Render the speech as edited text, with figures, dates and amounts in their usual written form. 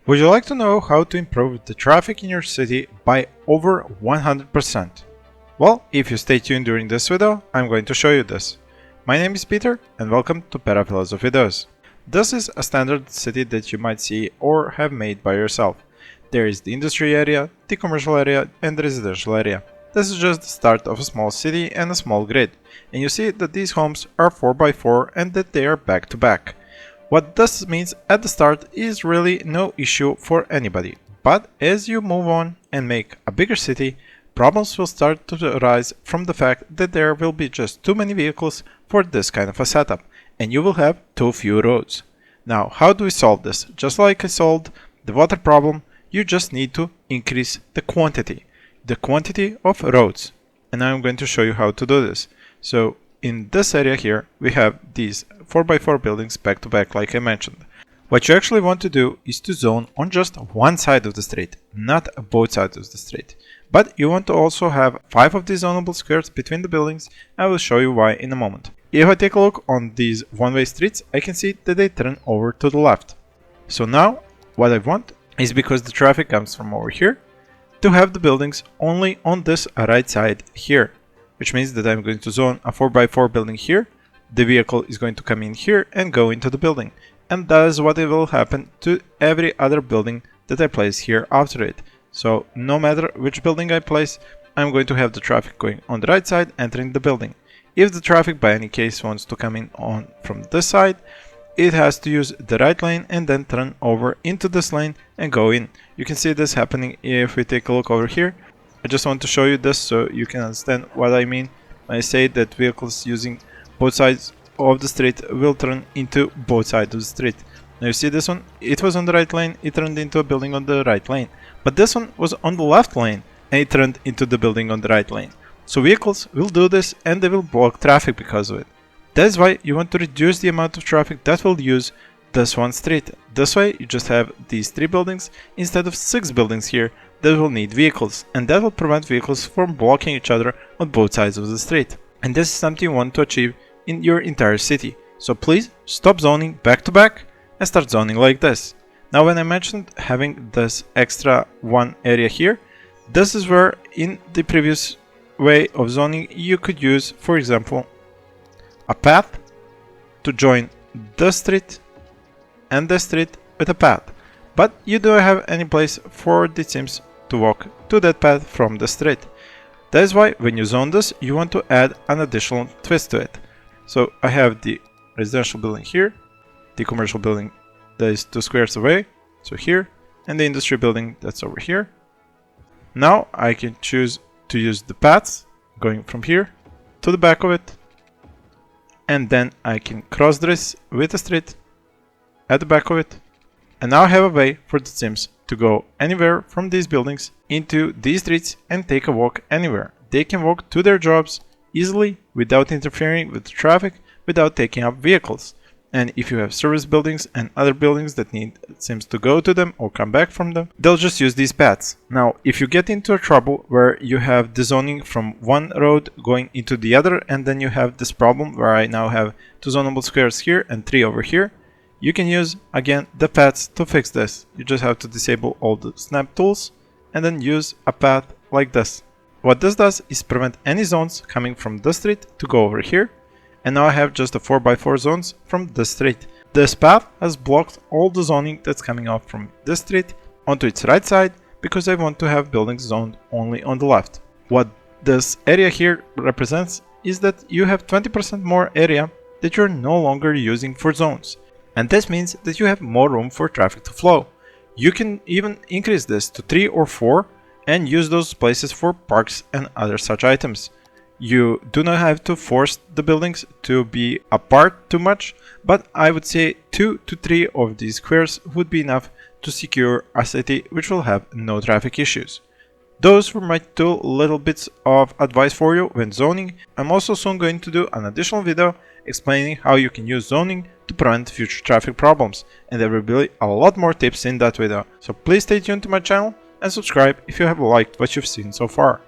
Would you like to know how to improve the traffic in your city by over 100%? Well, if you stay tuned during this video, I'm going to show you this. My name is Peter and welcome to Paralyze videos. This is a standard city that you might see or have made by yourself. There is the industry area, the commercial area and the residential area. This is just the start of a small city and a small grid. And you see that these homes are 4x4 and that they are back to back. What this means at the start is really no issue for anybody, but as you move on and make a bigger city, problems will start to arise from the fact that there will be just too many vehicles for this kind of a setup, and you will have too few roads. Now, how do we solve this? Just like I solved the water problem, you just need to increase the quantity of roads, and I'm going to show you how to do this. So in this area here, we have these 4x4 buildings back to back like I mentioned. What you actually want to do is to zone on just one side of the street, not both sides of the street. But you want to also have 5 of these zonable squares between the buildings. I will show you why in a moment. If I take a look on these one-way streets, I can see that they turn over to the left. So now what I want is, because the traffic comes from over here, to have the buildings only on this right side here. Which means that I'm going to zone a 4x4 building here, the vehicle is going to come in here and go into the building. And that is what will happen to every other building that I place here after it. So no matter which building I place, I'm going to have the traffic going on the right side entering the building. If the traffic by any case wants to come in on from this side, it has to use the right lane and then turn over into this lane and go in. You can see this happening if we take a look over here. I just want to show you this so you can understand what I mean when I say that vehicles using both sides of the street will turn into both sides of the street. Now you see this one, it was on the right lane, it turned into a building on the right lane. But this one was on the left lane and it turned into the building on the right lane. So vehicles will do this and they will block traffic because of it. That's why you want to reduce the amount of traffic that will use this one street. This way you just have these 3 buildings instead of 6 buildings here that will need vehicles, and that will prevent vehicles from blocking each other on both sides of the street. And this is something you want to achieve in your entire city. So please stop zoning back to back and start zoning like this. Now when I mentioned having this extra one area here, this is where in the previous way of zoning you could use, for example, a path to join the street and the street with a path. But you don't have any place for the Sims to walk to that path from the street. That is why when you zone this, you want to add an additional twist to it. So I have the residential building here, the commercial building that is 2 squares away, so here, and the industry building that's over here. Now I can choose to use the paths going from here to the back of it, and then I can cross this with a street at the back of it. And now I have a way for the Sims to go anywhere from these buildings into these streets and take a walk anywhere. They can walk to their jobs easily without interfering with the traffic, without taking up vehicles. And if you have service buildings and other buildings that need Sims to go to them or come back from them, they'll just use these paths. Now, if you get into a trouble where you have the zoning from one road going into the other, and then you have this problem where I now have 2 zonable squares here and 3 over here, you can use, again, the paths to fix this. You just have to disable all the snap tools and then use a path like this. What this does is prevent any zones coming from this street to go over here. And now I have just the 4x4 zones from this street. This path has blocked all the zoning that's coming off from this street onto its right side because I want to have buildings zoned only on the left. What this area here represents is that you have 20% more area that you're no longer using for zones. And this means that you have more room for traffic to flow. You can even increase this to 3 or 4 and use those places for parks and other such items. You do not have to force the buildings to be apart too much, but I would say 2 to 3 of these squares would be enough to secure a city which will have no traffic issues. Those were my 2 little bits of advice for you when zoning. I'm also soon going to do an additional video explaining how you can use zoning to prevent future traffic problems, and there will be a lot more tips in that video. So please stay tuned to my channel and subscribe if you have liked what you've seen so far.